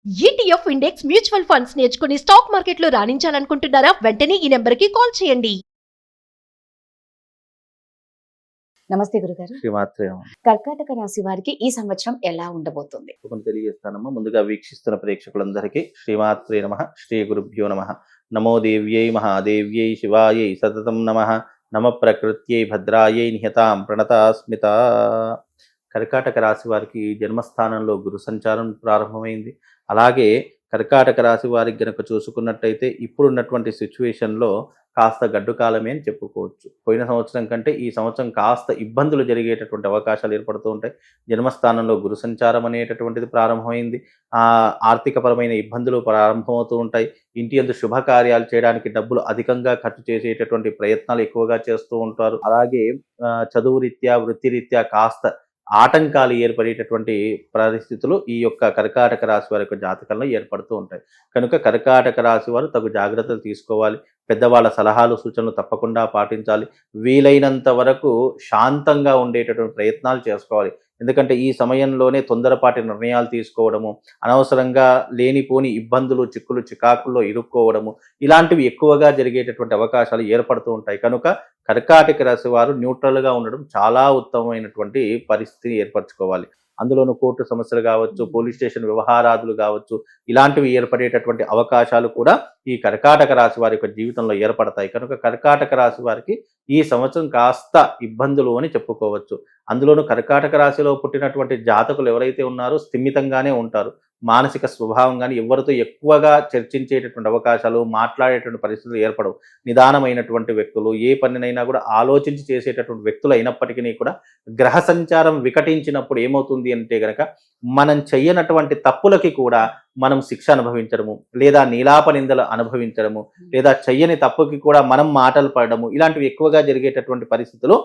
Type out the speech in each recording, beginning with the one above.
ETF index mutual funds నేర్చుకుని stock మార్కెట్లో రాణించాలనుకుంటున్నారా? వెంటనే ఈ నెంబర్కి కాల్ చేయండి. నమస్తే గురుగారు. శ్రీమాత్రే కర్కాటక రాశి వారికి ఈ సంవత్సరం ఎలా ఉండబోతుంది? తెలియజేస్తానమ్మా. ముందుగా వీక్షిస్తున్న ప్రేక్షకులందరికీ శ్రీమాత్రే నమః, శ్రీ గురుభ్యో నమః. నమో దేవ్యై మహాదేవ్యై శివాయై సతతం నమః. నమ ప్రకృత్యై భద్రాయై నిహతాం ప్రణతాస్మిత. కర్కాటక రాశి వారికి జన్మస్థానంలో గురు సంచారం ప్రారంభమైంది. అలాగే కర్కాటక రాశి వారికి గనక చూసుకున్నట్టయితే ఇప్పుడున్నటువంటి సిచ్యువేషన్లో కాస్త గడ్డు కాలమే అని చెప్పుకోవచ్చు. పోయిన సంవత్సరం కంటే ఈ సంవత్సరం కాస్త ఇబ్బందులు జరిగేటటువంటి అవకాశాలు ఏర్పడుతూ ఉంటాయి. జన్మస్థానంలో గురు సంచారం అనేటటువంటిది ప్రారంభమైంది. ఆర్థికపరమైన ఇబ్బందులు ప్రారంభమవుతూ ఉంటాయి. ఇంటి యందు శుభకార్యాలు చేయడానికి డబ్బులు అధికంగా ఖర్చు చేసేటటువంటి ప్రయత్నాలు ఎక్కువగా చేస్తూ ఉంటారు. అలాగే చదువు రీత్యా వృత్తిరీత్యా కాస్త ఆటంకాలు ఏర్పడేటటువంటి పరిస్థితులు ఈ యొక్క కర్కాటక రాశి వారి యొక్క జాతకంలో ఏర్పడుతూ ఉంటాయి. కనుక కర్కాటక రాశి వారు తగు జాగ్రత్తలు తీసుకోవాలి. పెద్దవాళ్ళ సలహాలు సూచనలు తప్పకుండా పాటించాలి. వీలైనంత వరకు శాంతంగా ఉండేటటువంటి ప్రయత్నాలు చేసుకోవాలి. ఎందుకంటే ఈ సమయంలోనే తొందరపాటి నిర్ణయాలు తీసుకోవడము, అనవసరంగా లేనిపోని ఇబ్బందులు, చిక్కులు, చికాకుల్లో ఇరుక్కోవడము, ఇలాంటివి ఎక్కువగా జరిగేటటువంటి అవకాశాలు ఏర్పడుతూ ఉంటాయి. కనుక కర్కాటక రాశి వారు న్యూట్రల్గా ఉండడం చాలా ఉత్తమమైనటువంటి పరిస్థితిని ఏర్పరచుకోవాలి. అందులోనూ కోర్టు సమస్యలు కావచ్చు, పోలీస్ స్టేషన్ వ్యవహారాదులు కావచ్చు, ఇలాంటివి ఏర్పడేటటువంటి అవకాశాలు కూడా ఈ కర్కాటక రాశి వారి యొక్క జీవితంలో ఏర్పడతాయి. కనుక కర్కాటక రాశి వారికి ఈ సంవత్సరం కాస్త ఇబ్బందులు అని చెప్పుకోవచ్చు. అందులోనూ కర్కాటక రాశిలో పుట్టినటువంటి జాతకులు ఎవరైతే ఉన్నారో స్థిమితంగానే ఉంటారు. మానసిక స్వభావం కానీ ఎవరితో ఎక్కువగా చర్చించేటటువంటి అవకాశాలు, మాట్లాడేటువంటి పరిస్థితులు ఏర్పడవు. నిదానమైనటువంటి వ్యక్తులు, ఏ పనినైనా కూడా ఆలోచించి చేసేటటువంటి వ్యక్తులు అయినప్పటికీ కూడా గ్రహ సంచారం వికటించినప్పుడు ఏమవుతుంది అంటే గనక మనం చెయ్యనటువంటి తప్పులకి కూడా మనం శిక్ష అనుభవించడము, లేదా నీలాప నిందలు అనుభవించడము, లేదా చెయ్యని తప్పుకి కూడా మనం మాటలు పడడము, ఇలాంటివి ఎక్కువగా జరిగేటటువంటి పరిస్థితులు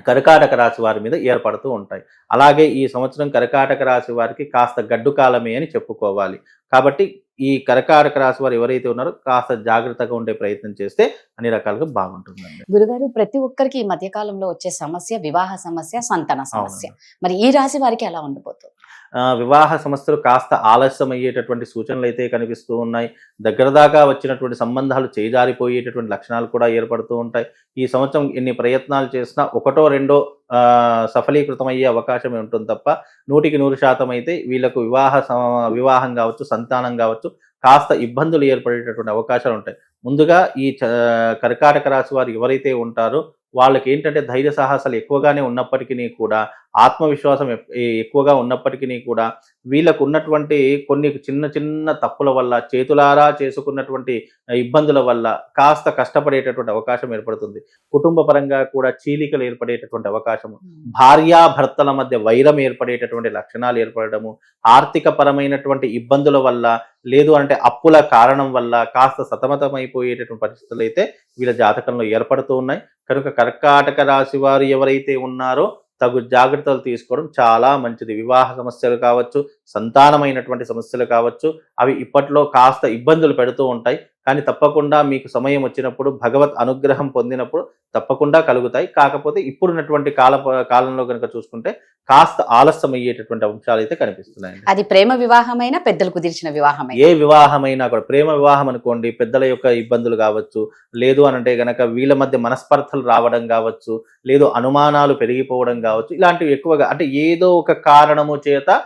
కర్కాటక రాశి వారి మీద ఏర్పడుతూ ఉంటాయి. అలాగే ఈ సంవత్సరం కర్కాటక రాశి వారికి కాస్త గడ్డు కాలమే అని చెప్పుకోవాలి. కాబట్టి ఈ కర్కాటక రాశి వారు ఎవరైతే ఉన్నారో కాస్త జాగ్రత్తగా ఉండే ప్రయత్నం చేస్తే అన్ని రకాలుగా బాగుంటుందండి. గురుగారు, ప్రతి ఒక్కరికి ఈ మధ్యకాలంలో వచ్చే సమస్య వివాహ సమస్య, సంతాన సమస్య. మరి ఈ రాశి వారికి ఎలా ఉండబోతుంది? వివాహ సమస్యలు కాస్త ఆలస్యం అయ్యేటటువంటి సూచనలు అయితే కనిపిస్తూ ఉన్నాయి. దగ్గర దాకా వచ్చినటువంటి సంబంధాలు చేజారిపోయేటటువంటి లక్షణాలు కూడా ఏర్పడుతూ ఉంటాయి. ఈ సంవత్సరం ఎన్ని ప్రయత్నాలు చేసినా ఒకటో రెండో సఫలీకృతమయ్యే అవకాశం ఉంటుంది తప్ప 100% అయితే వీళ్ళకు వివాహం కావచ్చు, సంతానం కావచ్చు, కాస్త ఇబ్బందులు ఏర్పడేటటువంటి అవకాశాలు ఉంటాయి. ముందుగా ఈ కర్కాటక రాశి వారు ఎవరైతే ఉంటారో వాళ్ళకి ఏంటంటే ధైర్య సాహసాలు ఎక్కువగానే ఉన్నప్పటికీ కూడా, ఆత్మవిశ్వాసం ఎక్కువగా ఉన్నప్పటికీ కూడా, వీళ్ళకు ఉన్నటువంటి కొన్ని చిన్న చిన్న తప్పుల వల్ల, చేతులారా చేసుకున్నటువంటి ఇబ్బందుల వల్ల కాస్త కష్టపడేటటువంటి అవకాశం ఏర్పడుతుంది. కుటుంబ పరంగా కూడా చీలికలు ఏర్పడేటటువంటి అవకాశము, భార్యాభర్తల మధ్య వైరం ఏర్పడేటటువంటి లక్షణాలు ఏర్పడము, ఆర్థిక పరమైనటువంటి ఇబ్బందుల వల్ల, లేదు అంటే అప్పుల కారణం వల్ల కాస్త సతమతమైపోయేటటువంటి పరిస్థితులు అయితే వీళ్ళ జాతకంలో ఏర్పడుతూ ఉన్నాయి. కనుక కర్కాటక రాశి వారు ఎవరైతే ఉన్నారో తగు జాగ్రత్తలు తీసుకోవడం చాలా మంచిది. వివాహ సమస్యలు కావచ్చు, సంతానమైనటువంటి సమస్యలు కావచ్చు, అవి ఇప్పట్లో కాస్త ఇబ్బందులు పెడుతూ ఉంటాయి. కానీ తప్పకుండా మీకు సమయం వచ్చినప్పుడు, భగవత్ అనుగ్రహం పొందినప్పుడు తప్పకుండా కలుగుతాయి. కాకపోతే ఇప్పుడున్నటువంటి కాలంలో కనుక చూసుకుంటే కాస్త ఆలస్యం అయ్యేటటువంటి అంశాలు అయితే కనిపిస్తున్నాయి. అది ప్రేమ వివాహమైనా, పెద్దలు కుదిర్చిన వివాహమైనా, ఏ వివాహమైనా కూడా, ప్రేమ వివాహం అనుకోండి, పెద్దల యొక్క ఇబ్బందులు కావచ్చు, లేదు అనంటే గనక వీళ్ళ మధ్య మనస్పర్ధలు రావడం కావచ్చు, లేదు అనుమానాలు పెరిగిపోవడం కావచ్చు, ఇలాంటివి ఎక్కువగా అంటే ఏదో ఒక కారణము చేత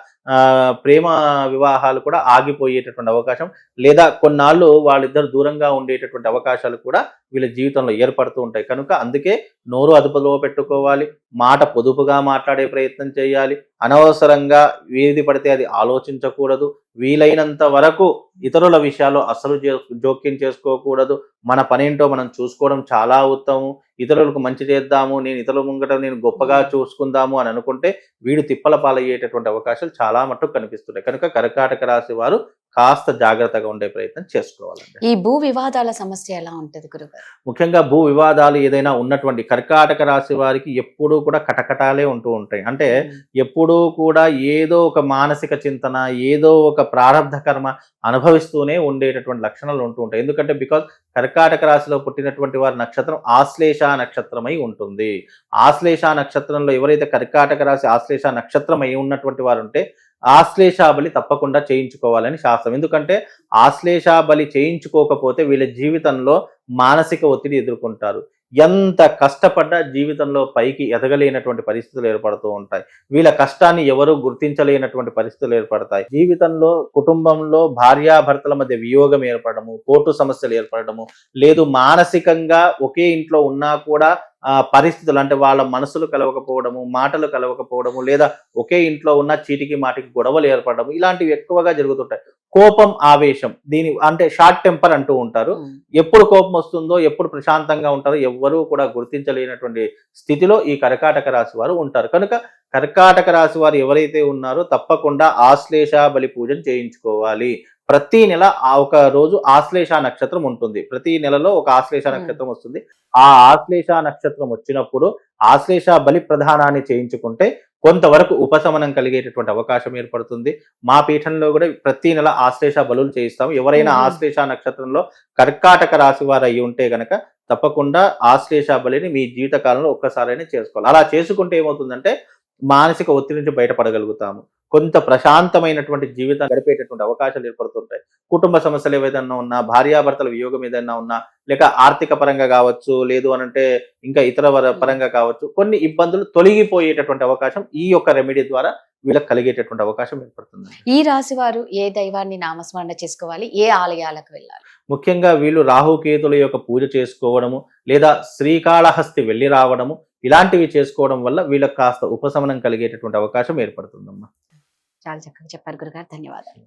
ప్రేమ వివాహాలు కూడా ఆగిపోయేటటువంటి అవకాశం, లేదా కొన్నాళ్ళు వాళ్ళిద్దరు దూరంగా ఉండేటటువంటి అవకాశాలు కూడా వీళ్ళ జీవితంలో ఏర్పడుతూ ఉంటాయి. కనుక అందుకే నోరు అదుపులో పెట్టుకోవాలి, మాట పొదుపుగా మాట్లాడే ప్రయత్నం చేయాలి, అనవసరంగా ఏది పడితే అది ఆలోచించకూడదు, వీలైనంత వరకు ఇతరుల విషయాల్లో అసలు జోక్యం చేసుకోకూడదు. మన పనేంటో మనం చూసుకోవడం చాలా ఉత్తమం. ఇతరులకు మంచి చేద్దాము, నేను ఇతరుల ముంగట నేను గొప్పగా చూసుకుందాము అని అనుకుంటే వీడు తిప్పల పాలయ్యేటటువంటి అవకాశాలు చాలా మట్టుకు కనిపిస్తున్నాయి. కనుక కర్కాటక రాశి వారు కాస్త జాగ్రత్తగా ఉండే ప్రయత్నం చేసుకోవాలండి. ఈ భూ వివాదాల సమస్య ఎలా ఉంటుంది గురుగారు? ముఖ్యంగా భూ వివాదాలు ఏదైనా ఉన్నటువంటి కర్కాటక రాశి వారికి ఎప్పుడూ కూడా కటకటాలే ఉంటూ ఉంటాయి. అంటే ఎప్పుడూ కూడా ఏదో ఒక మానసిక చింతన, ఏదో ఒక ప్రారంధ కర్మ అనుభవిస్తూనే ఉండేటటువంటి లక్షణాలు ఉంటూ ఉంటాయి. ఎందుకంటే బికాజ్ కర్కాటక రాశిలో పుట్టినటువంటి వారి నక్షత్రం ఆశ్లేష నక్షత్రమై ఉంటుంది. ఆశ్లేష నక్షత్రంలో ఎవరైతే కర్కాటక రాశి ఆశ్లేష నక్షత్రం అయి ఉన్నటువంటి వారు ఉంటే ఆశ్లేషాబలి తప్పకుండా చేయించుకోవాలని శాస్త్రం. ఎందుకంటే ఆశ్లేషాబలి చేయించుకోకపోతే వీళ్ళ జీవితంలో మానసిక ఒత్తిడి ఎదుర్కొంటారు. ఎంత కష్టపడ్డా జీవితంలో పైకి ఎదగలేనటువంటి పరిస్థితులు ఏర్పడుతూ ఉంటాయి. వీళ్ళ కష్టాన్ని ఎవరు గుర్తించలేనటువంటి పరిస్థితులు ఏర్పడతాయి. జీవితంలో కుటుంబంలో భార్యాభర్తల మధ్య వియోగం ఏర్పడము, కోర్టు సమస్యలు ఏర్పడము, లేదు మానసికంగా ఒకే ఇంట్లో ఉన్నా కూడా పరిస్థితులు అంటే వాళ్ళ మనసులు కలవకపోవడము, మాటలు కలవకపోవడము, లేదా ఒకే ఇంట్లో ఉన్న చీటికి మాటికి గొడవలు ఏర్పడము, ఇలాంటివి ఎక్కువగా జరుగుతుంటాయి. కోపం, ఆవేశం, దీని అంటే షార్ట్ టెంపర్ అంటూ ఉంటారు. ఎప్పుడు కోపం వస్తుందో, ఎప్పుడు ప్రశాంతంగా ఉంటారో ఎవ్వరూ కూడా గుర్తించలేనటువంటి స్థితిలో ఈ కర్కాటక రాశి వారు ఉంటారు. కనుక కర్కాటక రాశి వారు ఎవరైతే ఉన్నారో తప్పకుండా ఆశ్లేష బలి పూజను చేయించుకోవాలి. ప్రతి నెల ఒక రోజు ఆశ్లేష నక్షత్రం ఉంటుంది. ప్రతి నెలలో ఒక ఆశ్లేష నక్షత్రం వస్తుంది. ఆ ఆశ్లేష నక్షత్రం వచ్చినప్పుడు ఆశ్లేష బలి ప్రధానాన్ని చేయించుకుంటే కొంతవరకు ఉపశమనం కలిగేటటువంటి అవకాశం ఏర్పడుతుంది. మా పీఠంలో కూడా ప్రతి నెల ఆశ్లేష బలులు చేయిస్తాం. ఎవరైనా ఆశ్లేష నక్షత్రంలో కర్కాటక రాశి వారు అయి ఉంటే గనక తప్పకుండా ఆశ్లేష బలిని మీ జీవితకాలంలో ఒక్కసారైనా చేసుకోవాలి. అలా చేసుకుంటే ఏమవుతుందంటే మానసిక ఒత్తిడి నుంచి బయటపడగలుగుతాము. కొంత ప్రశాంతమైనటువంటి జీవితం గడిపేటటువంటి అవకాశాలు ఏర్పడుతుంటాయి. కుటుంబ సమస్యలు ఏదైనా ఉన్నా, భార్యాభర్తల వియోగం ఏదైనా ఉన్నా, లేక ఆర్థిక పరంగా కావచ్చు, లేదు అనంటే ఇంకా ఇతర పరంగా కావచ్చు, కొన్ని ఇబ్బందులు తొలగిపోయేటటువంటి అవకాశం ఈ యొక్క రెమెడీ ద్వారా వీళ్ళకి కలిగేటటువంటి అవకాశం ఏర్పడుతుంది. ఈ రాశి వారు ఏ దైవాన్ని నామస్మరణ చేసుకోవాలి, ఏ ఆలయాలకు వెళ్ళాలి? ముఖ్యంగా వీళ్ళు రాహుకేతుల యొక్క పూజ చేసుకోవడము, లేదా శ్రీకాళహస్తి వెళ్ళి రావడము, ఇలాంటివి చేసుకోవడం వల్ల వీళ్ళకి కాస్త ఉపశమనం కలిగేటటువంటి అవకాశం ఏర్పడుతుందమ్మా. చాలా చక్కగా చెప్పారు గురుగారు, ధన్యవాదాలు.